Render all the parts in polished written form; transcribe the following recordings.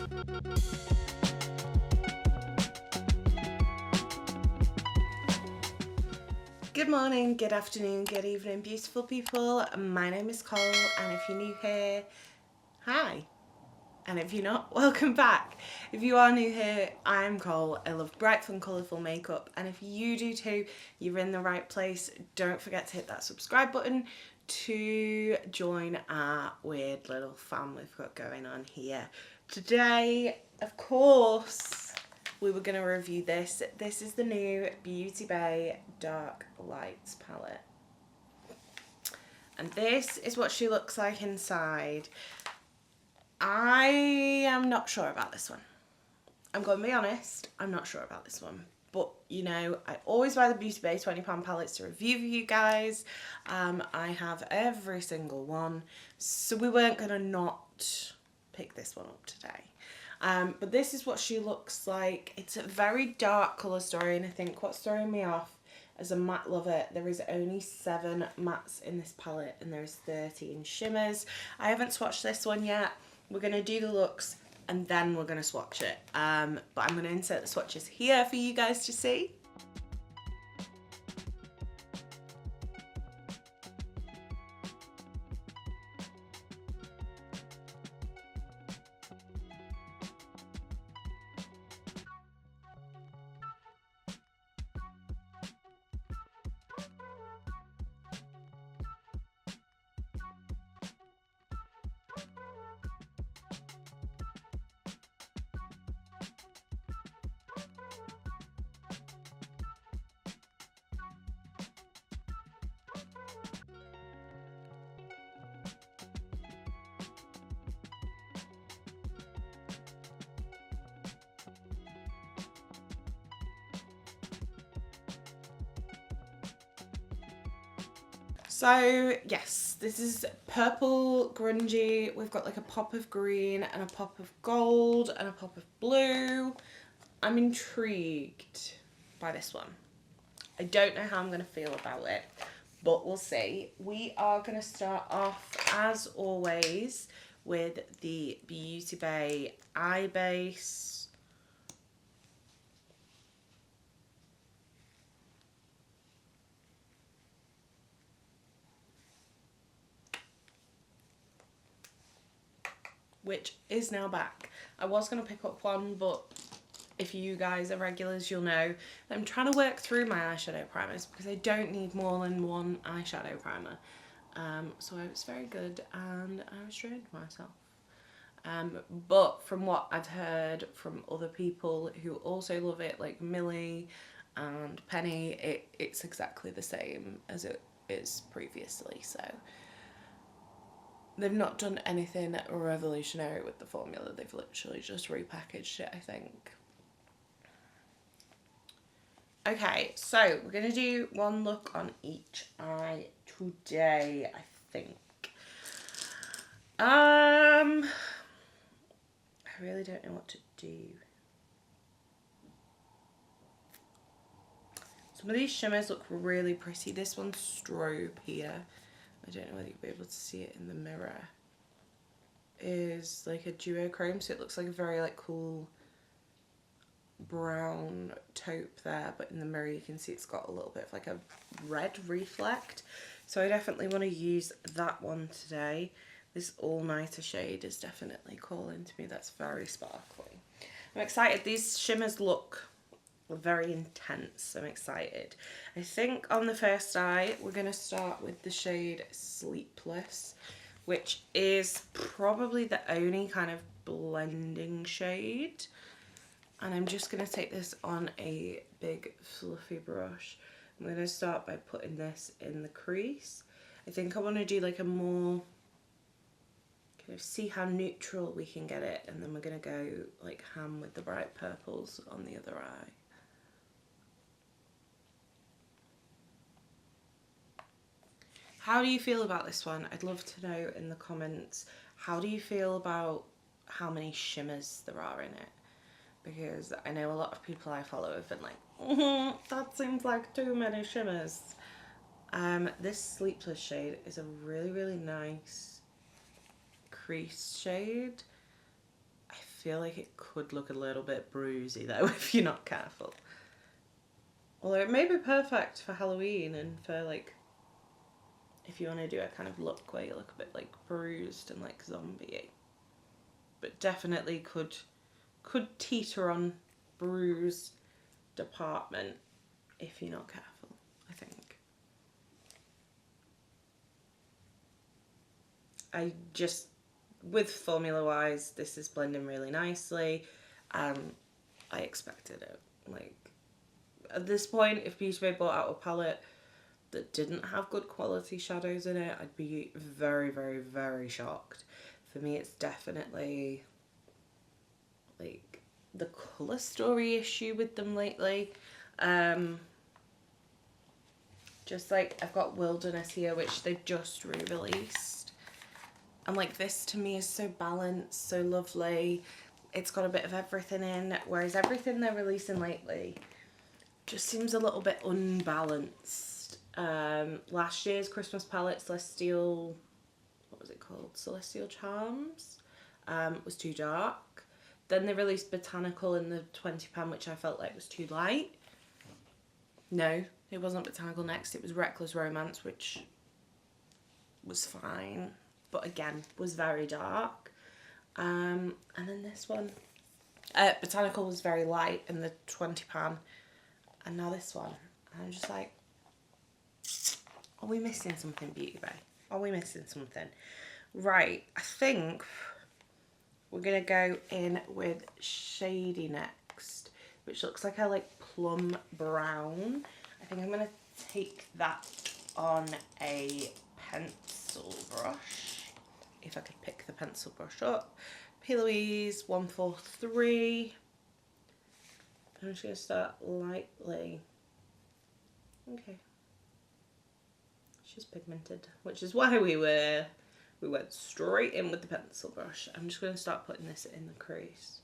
Good morning, good afternoon, good evening, beautiful people. My name is Cole, and if you're new here, hi. And if you're not, welcome back. If you are new here, I'm Cole. I love bright, fun, colourful makeup. And if you do too, you're in the right place. Don't forget to hit that subscribe button to join our weird little fam we've got going on here. Today, of course, we were going to review this. This is the new Beauty Bay Dark Lights palette. And this is what she looks like inside. I am not sure about this one. I'm going to be honest, I'm not sure about this one. But, you know, I always buy the Beauty Bay £20 palettes to review for you guys. I have every single one. So we weren't going to not pick this one up today. But this is what she looks like. It's a very dark colour story, and I think what's throwing me off as a matte lover, there is only 7 mattes in this palette and there's 13 shimmers. I haven't swatched this one yet. We're going to do the looks and then we're going to swatch it. But I'm going to insert the swatches here for you guys to see. So yes, this is purple grungy. We've got like a pop of green and a pop of gold and a pop of blue. I'm intrigued by this one. I don't know how I'm going to feel about it, but we'll see. We are going to start off, as always, with the Beauty Bay Eye Base. Which is now back. I was going to pick up one, but if you guys are regulars, you'll know that I'm trying to work through my eyeshadow primers because I don't need more than one eyeshadow primer. So I was very good and I restrained myself. But from what I've heard from other people who also love it, like Millie and Penny, it's exactly the same as it is previously. So they've not done anything revolutionary with the formula. They've literally just repackaged it, I think. Okay, so we're going to do one look on each eye today, I think. I really don't know what to do. Some of these shimmers look really pretty. This one's strobe here. I don't know whether you'll be able to see it in the mirror. Is like a duochrome, so it looks like a very like cool brown taupe there, but in the mirror you can see it's got a little bit of like a red reflect. So I definitely want to use that one today. This All Nighter shade is definitely calling to me. That's very sparkly. I'm excited. These shimmers look very intense. I'm excited. I think on the first eye we're going to start with the shade Sleepless, which is probably the only kind of blending shade. And I'm just going to take this on a big fluffy brush. I'm going to start by putting this in the crease. I think I want to do like a more, kind of see how neutral we can get it, and then we're going to go like ham with the bright purples on the other eye. How do you feel about this one? I'd love to know in the comments. How do you feel about how many shimmers there are in it? Because I know a lot of people I follow have been like, that seems like too many shimmers. This Sleepless shade is a really, really nice crease shade. I feel like it could look a little bit bruisey though if you're not careful. Although it may be perfect for Halloween and for like, if you want to do a kind of look where you look a bit like bruised and like zombie-y. But definitely could teeter on bruise department if you're not careful, I think. I just, with formula wise, this is blending really nicely. I expected it. Like, at this point, if Beauty Bay brought out a palette that didn't have good quality shadows in it, I'd be very, very, very shocked. For me, it's definitely like the colour story issue with them lately. Just like, I've got Wilderness here, which they've just re-released. And like, this to me is so balanced, so lovely. It's got a bit of everything in, whereas everything they're releasing lately just seems a little bit unbalanced. Last year's Christmas palette, Celestial, what was it called? Celestial Charms, was too dark. Then they released Botanical in the 20 pan, which I felt like was too light. No, it wasn't Botanical next, it was Reckless Romance, which was fine, but again, was very dark. And then this one, Botanical was very light in the 20 pan, and now this one, and I'm just like, are we missing something, Beauty Bay? Are we missing something? Right, I think we're gonna go in with Shady next, which looks like a like plum brown. I think I'm gonna take that on a pencil brush, if I could pick the pencil brush up. P. Louise 143. I'm just gonna start lightly. Okay. She's pigmented, which is why we went straight in with the pencil brush. I'm just gonna start putting this in the crease.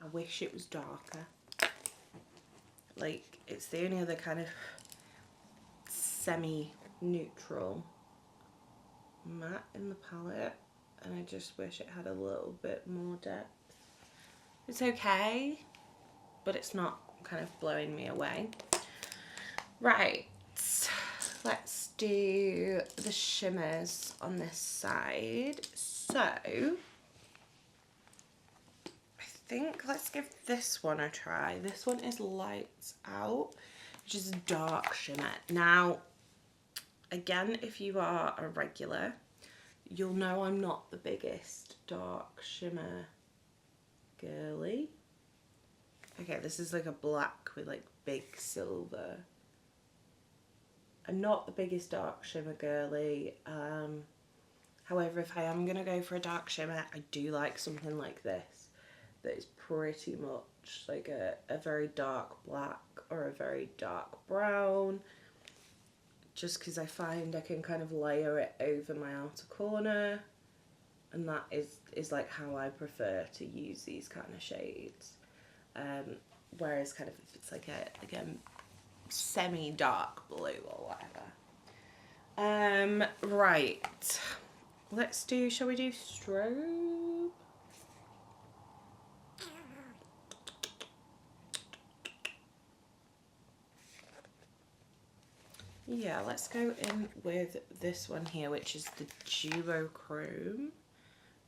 I wish it was darker. Like, it's the only other kind of semi-neutral matte in the palette, and I just wish it had a little bit more depth. It's okay, but it's not kind of blowing me away. Right, let's do the shimmers on this side. So I think let's give this one a try. This one is Lights Out, which is a dark shimmer. Now, again, if you are a regular, you'll know I'm not the biggest dark shimmer girly. Okay, this is like a black with like big silver. I'm not the biggest dark shimmer girly. However, if I am gonna go for a dark shimmer, I do like something like this. That is pretty much like a very dark black or a very dark brown, just because I find I can kind of layer it over my outer corner, and that is like how I prefer to use these kind of shades. Whereas kind of if it's like a semi-dark blue or whatever. Right, let's do, shall we do Strobe? Yeah, let's go in with this one here, which is the Duochrome,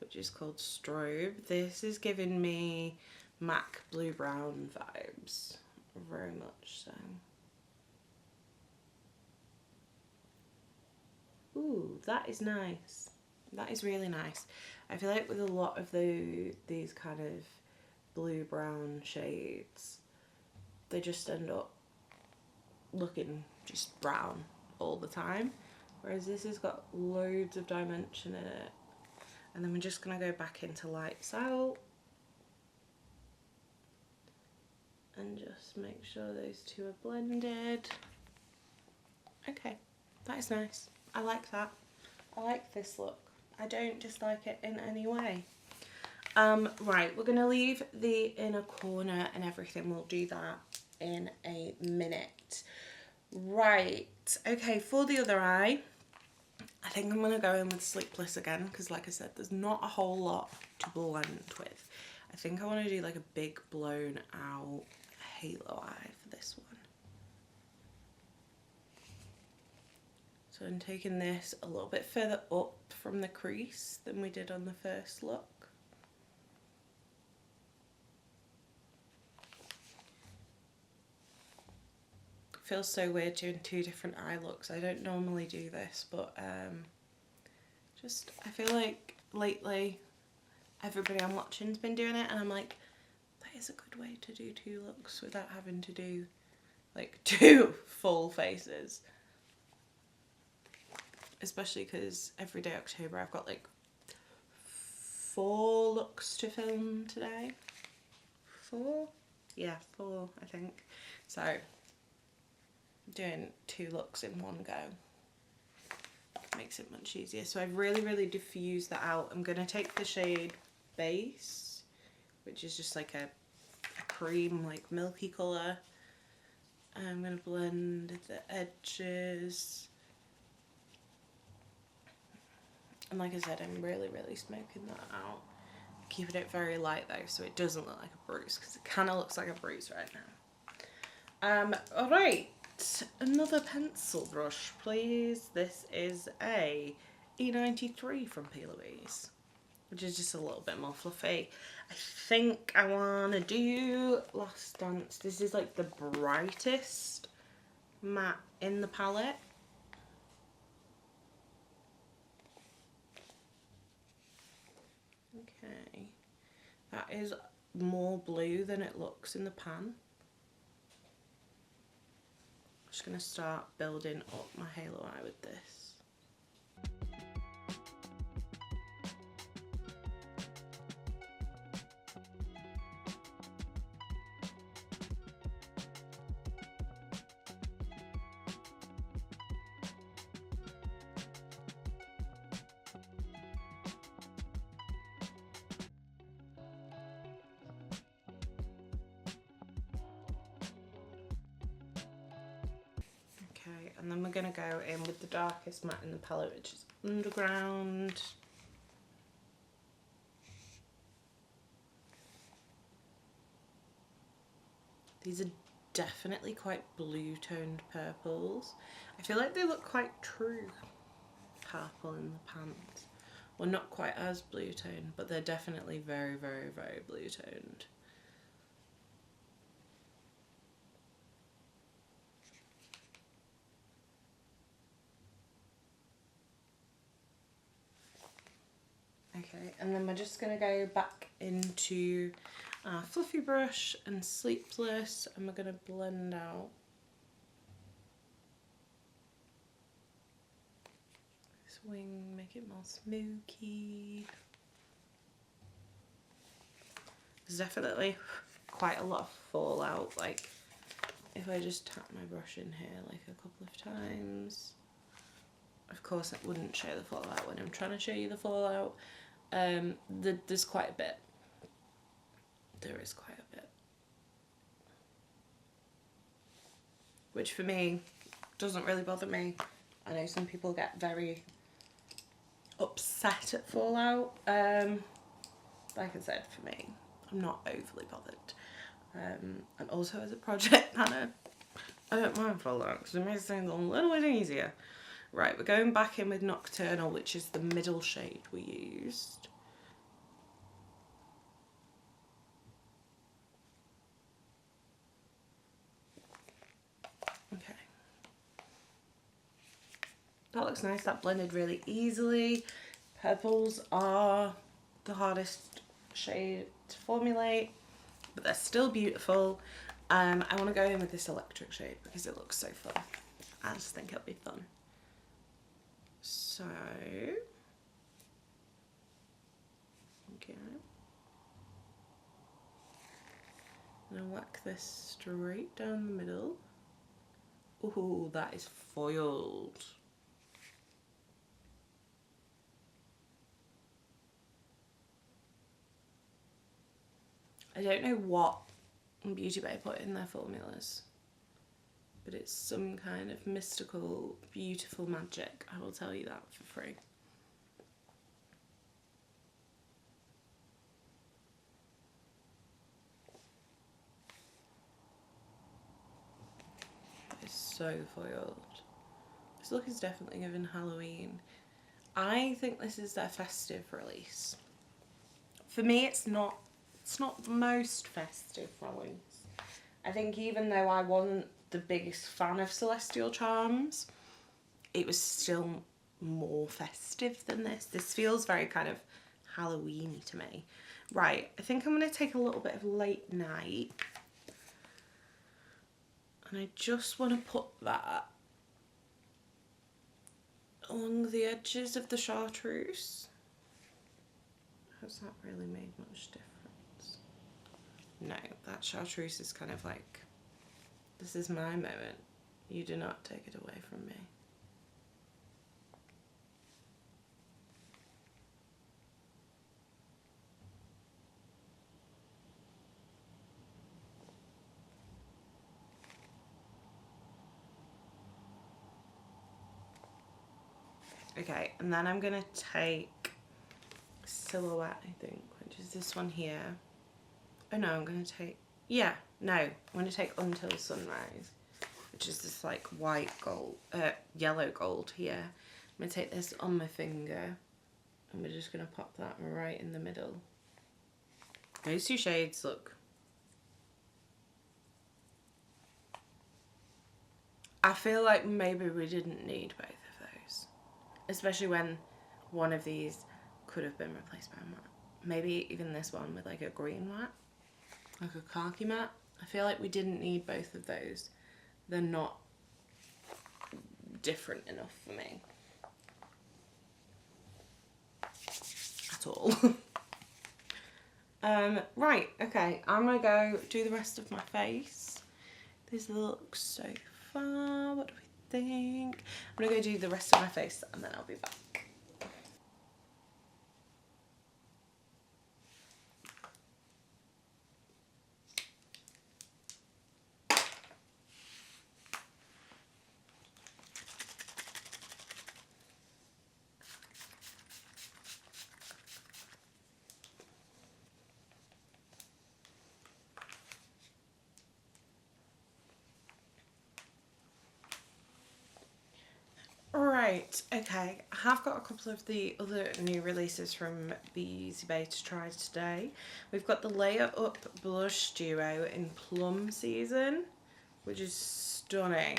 which is called Strobe. This is giving me MAC Blue Brown vibes, very much so. Ooh, that is nice. That is really nice. I feel like with a lot of these kind of blue-brown shades, they just end up looking just brown all the time, whereas this has got loads of dimension in it. And then we're just going to go back into Lights Out. And just make sure those two are blended. Okay, that is nice. I like that. I like this look. I don't dislike it in any way. Right, we're going to leave the inner corner and everything. We'll do that in a minute. Right, okay, for the other eye, I think I'm going to go in with Sleepless again because, like I said, there's not a whole lot to blend with. I think I want to do like a big blown out halo eye for this one. So I'm taking this a little bit further up from the crease than we did on the first look. Feels so weird doing two different eye looks. I don't normally do this, but just I feel like lately everybody I'm watching's been doing it, and I'm like, that is a good way to do two looks without having to do like two full faces. Especially because Everyday October I've got like 4 looks to film today. 4? Yeah, 4 I think. So doing 2 looks in one go makes it much easier. So I've really diffused that out. I'm going to take the shade Base, which is just like a cream, like milky colour. I'm going to blend the edges. And like I said, I'm really smoking that out. Keeping it very light though, so it doesn't look like a bruise, because it kind of looks like a bruise right now. Alright, another pencil brush, please. This is a E93 from P. Louise, which is just a little bit more fluffy. I think I want to do Last Dance. This is like the brightest matte in the palette. Okay, that is more blue than it looks in the pan. I'm just going to start building up my halo eye with this. Okay, and then we're going to go in with the darkest matte in the palette, which is Underground. These are definitely quite blue toned purples. I feel like they look quite true purple in the pants. Well, not quite as blue toned, but they're definitely very blue toned. Okay, and then we're just going to go back into our fluffy brush and Sleepless, and we're going to blend out this wing, make it more smoky. There's definitely quite a lot of fallout, like if I just tap my brush in here like a couple of times. Of course it wouldn't show the fallout when I'm trying to show you the fallout. There's quite a bit. There is quite a bit. Which for me doesn't really bother me. I know some people get very upset at fallout. Like I said, for me, I'm not overly bothered. And also as a project planner, I don't mind fallout because it makes things a little bit easier. Right, we're going back in with Nocturnal, which is the middle shade we used. Okay. That looks nice, that blended really easily. Purples are the hardest shade to formulate, but they're still beautiful. I want to go in with this electric shade because it looks so fun. I just think it'll be fun. So I'm going to whack this straight down the middle. Ooh, that is foiled. I don't know what Beauty Bay put in their formulas, but it's some kind of mystical, beautiful magic. I will tell you that for free. It's so foiled. This look is definitely given Halloween. I think this is their festive release. For me, it's not the most festive release. I think even though I wasn't the biggest fan of Celestial Charms, it was still more festive than this. This feels very kind of Halloween-y to me. Right, I think I'm going to take a little bit of Late Night. And I just want to put that along the edges of the chartreuse. Has that really made much difference? No, that chartreuse is kind of like, this is my moment. You do not take it away from me. Okay, and then I'm going to take Silhouette, I think, which is this one here. Oh no, I'm going to take, yeah, no, I'm going to take Until Sunrise, which is this like white gold, yellow gold here. I'm going to take this on my finger and we're just going to pop that right in the middle. Those two shades look, I feel like maybe we didn't need both of those, especially when one of these could have been replaced by a matte. Maybe even this one with like a green matte, like a khaki matte. I feel like we didn't need both of those. They're not different enough for me at all. Right, okay, I'm gonna go do the rest of my face. This looks so far. What do we think? I'm gonna go do the rest of my face and then I'll be back. Right, okay, I have got a couple of the other new releases from Beauty Bay to try today. We've got the Layer Up Blush Duo in Plum Season, which is stunning.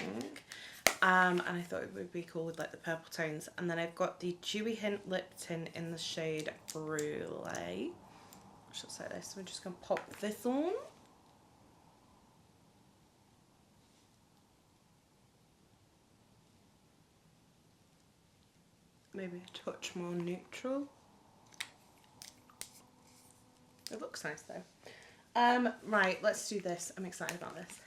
And I thought it would be cool with like the purple tones. And then I've got the Dewy Hint Lip Tint in the shade Brulee. Which looks like this. We're just going to pop this on. Maybe a touch more neutral. It looks nice though. Right, let's do this. I'm excited about this.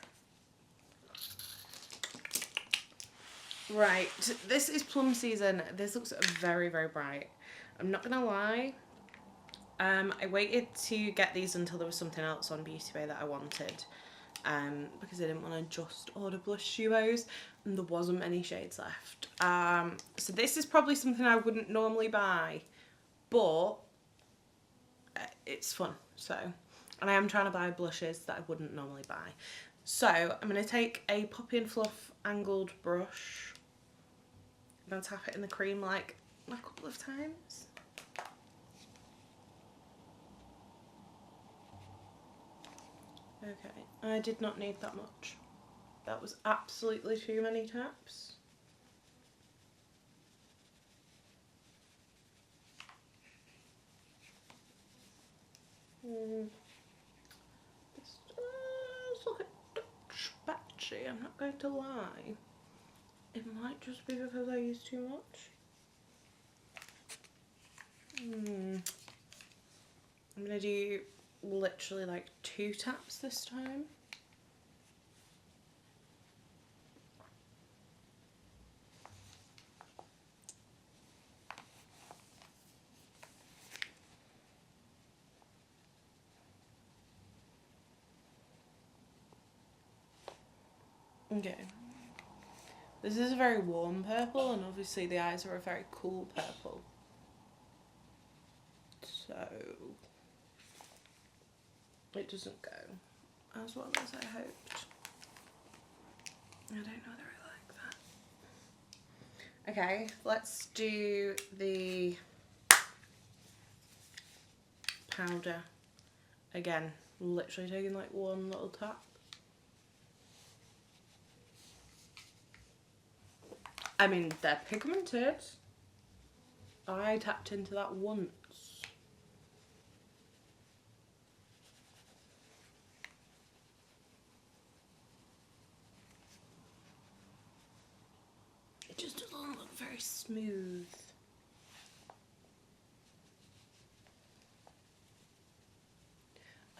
Right, this is Plum Season. This looks very, very bright. I'm not gonna lie. I waited to get these until there was something else on Beauty Bay that I wanted. Because I didn't want to just order blush duos and there wasn't many shades left. So this is probably something I wouldn't normally buy, but it's fun. So, and I am trying to buy blushes that I wouldn't normally buy. So I'm going to take a Poppy and Fluff angled brush. I'm going to tap it in the cream like a couple of times. Okay, I did not need that much. That was absolutely too many taps. This does look a touch patchy, I'm not going to lie. It might just be because I use too much. I'm going to do literally like 2 taps this time. Okay. This is a very warm purple, and obviously the eyes are a very cool purple. So it doesn't go as well as I hoped. I don't know whether I like that. Okay, let's do the powder again. Literally taking like one little tap. I mean, they're pigmented. I tapped into that once. It just doesn't look very smooth.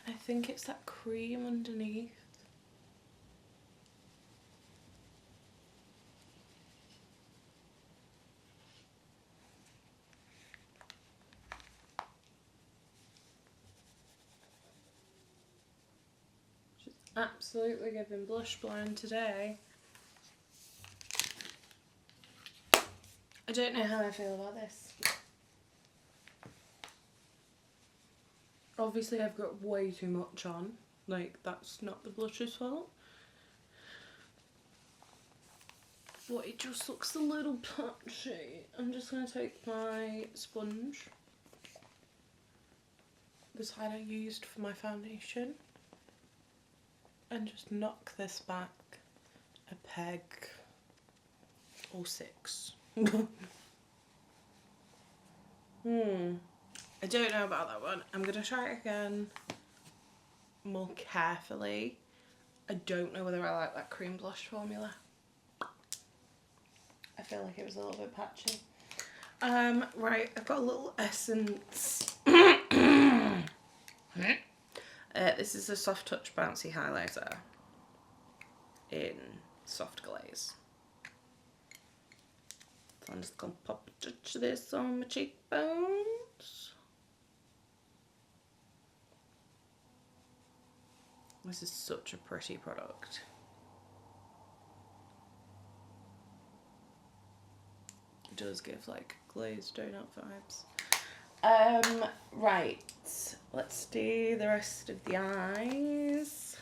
And I think it's that cream underneath. Absolutely giving blush blind today. I don't know how I feel about this. Obviously I've got way too much on, like that's not the blush's fault. But it just looks a little patchy. I'm just going to take my sponge, the side I used for my foundation, and just knock this back a peg or 6. I don't know about that one. I'm going to try it again more carefully. I don't know whether I like that cream blush formula. I feel like it was a little bit patchy. Right, I've got a little essence. This is a Soft Touch Bouncy Highlighter in Soft Glaze. So I'm just going to pop a touch of this on my cheekbones. This is such a pretty product. It does give like glazed donut vibes. Right, let's do the rest of the eyes.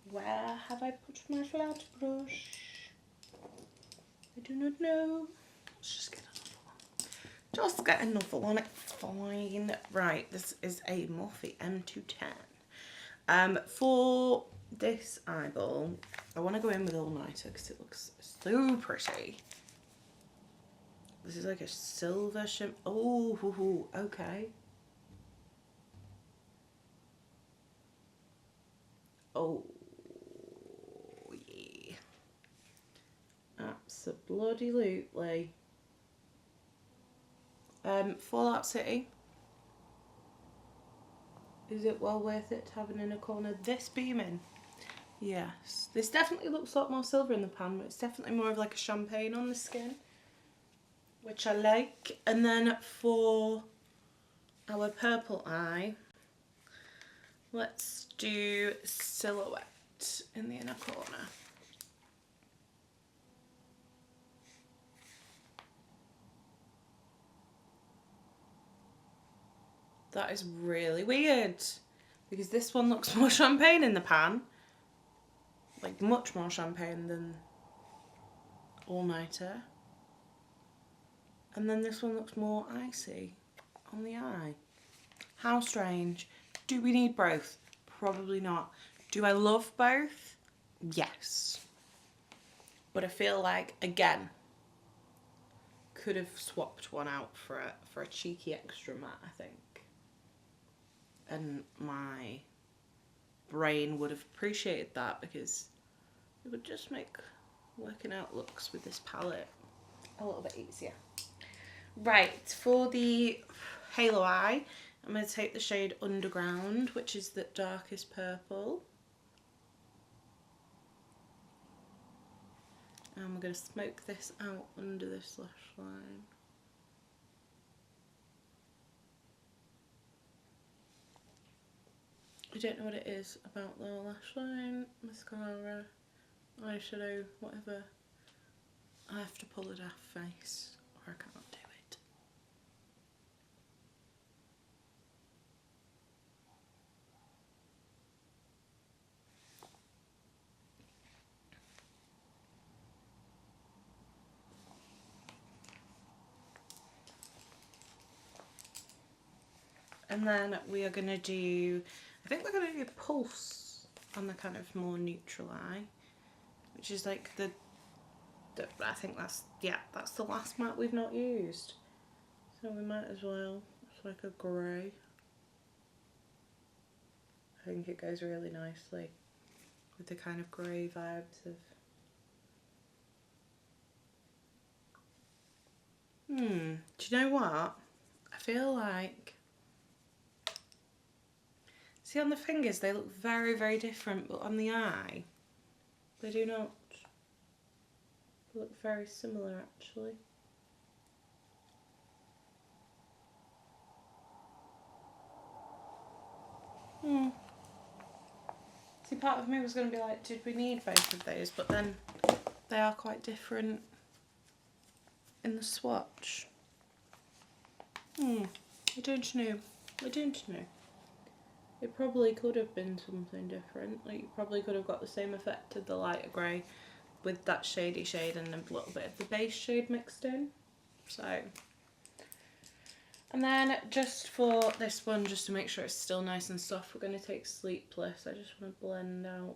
Where have I put my flat brush? I do not know. Let's just get another one. Just get another one, it's fine. Right, this is a Morphe M210. For this eyeball, I want to go in with All Nighter because it looks so pretty. This is like a silver shimmer. Oh, okay. Oh, yeah. Absolutely. Fallout City. Is it well worth it to have it in a corner this beaming? Yes. This definitely looks a lot more silver in the pan, but it's definitely more of like a champagne on the skin, which I like. And then for our purple eye, let's do Silhouette in the inner corner. That is really weird because this one looks more champagne in the pan, like much more champagne than All Nighter. And then this one looks more icy on the eye. How strange. Do we need both? Probably not. Do I love both? Yes. But I feel like, again, could have swapped one out for a cheeky extra matte, I think. And my brain would have appreciated that because it would just make working out looks with this palette a little bit easier. Right, for the halo eye, I'm going to take the shade Underground, which is the darkest purple. And we're going to smoke this out under this lash line. I don't know what it is about the lash line, mascara, eyeshadow, whatever. I have to pull it off face or I can't do it. And then we are going to do, I think we're going to do Pulse on the kind of more neutral eye, which is like the I think that's, yeah, that's the last matte we've not used. So we might as well, it's like a grey. I think it goes really nicely with the kind of grey vibes of... Do you know what? I feel like... See, on the fingers they look very, very different, but on the eye they do not. They look very similar actually. See, part of me was going to be like, did we need both of those? But then they are quite different in the swatch. I don't know. I don't know. It probably could have been something different. Like, you probably could have got the same effect of the lighter grey with that shady shade and a little bit of the base shade mixed in. So, and then just for this one, just to make sure it's still nice and soft, we're going to take Sleepless. I just want to blend out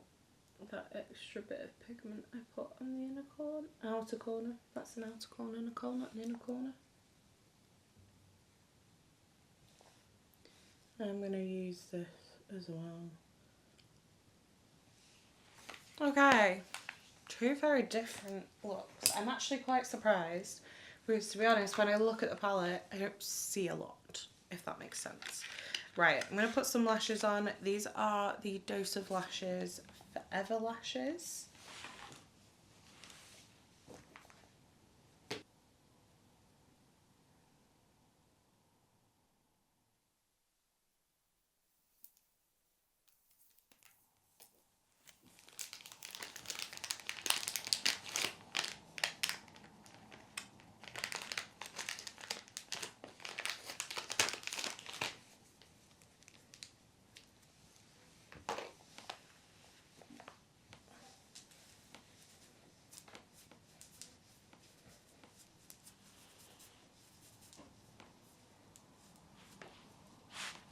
that extra bit of pigment I put on the inner corner, outer corner. That's an outer corner, Nicole, not an inner corner. I'm going to use this as well. Okay, two very different looks. I'm actually quite surprised because, to be honest, when I look at the palette, I don't see a lot, if that makes sense. Right, I'm going to put some lashes on. These are the Dose of Lashes Forever Lashes.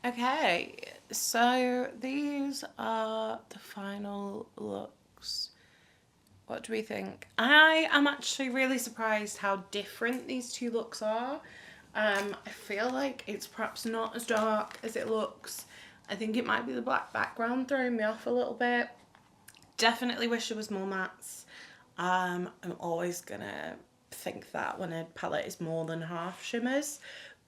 Okay, so these are the final looks. What do we think? I am actually really surprised how different these two looks are. I feel like it's perhaps not as dark as it looks. I think it might be the black background throwing me off a little bit. Definitely wish there was more mattes. I'm always gonna think that when a palette is more than half shimmers.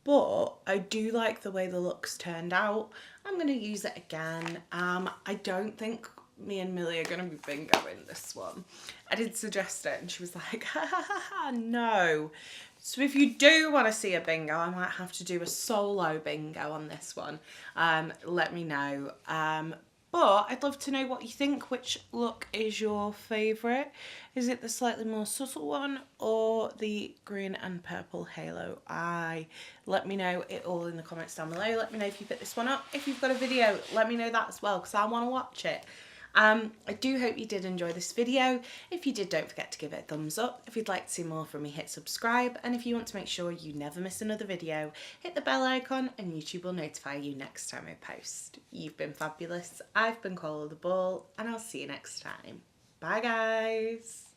But I do like the way the looks turned out. I'm going to use it again. I don't think me and Millie are going to be bingoing this one. I did suggest it and she was like, ha ha ha ha, no. So if you do want to see a bingo, I might have to do a solo bingo on this one. Let me know. But I'd love to know what you think. Which look is your favourite? Is it the slightly more subtle one or the green and purple halo eye? Let me know it all in the comments down below. Let me know if you picked this one up. If you've got a video, let me know that as well because I want to watch it. I do hope you did enjoy this video. If you did, don't forget to give it a thumbs up. If you'd like to see more from me, hit subscribe. And if you want to make sure you never miss another video, hit the bell icon and YouTube will notify you next time I post. You've been fabulous. I've been Karla the Ball and I'll see you next time. Bye guys.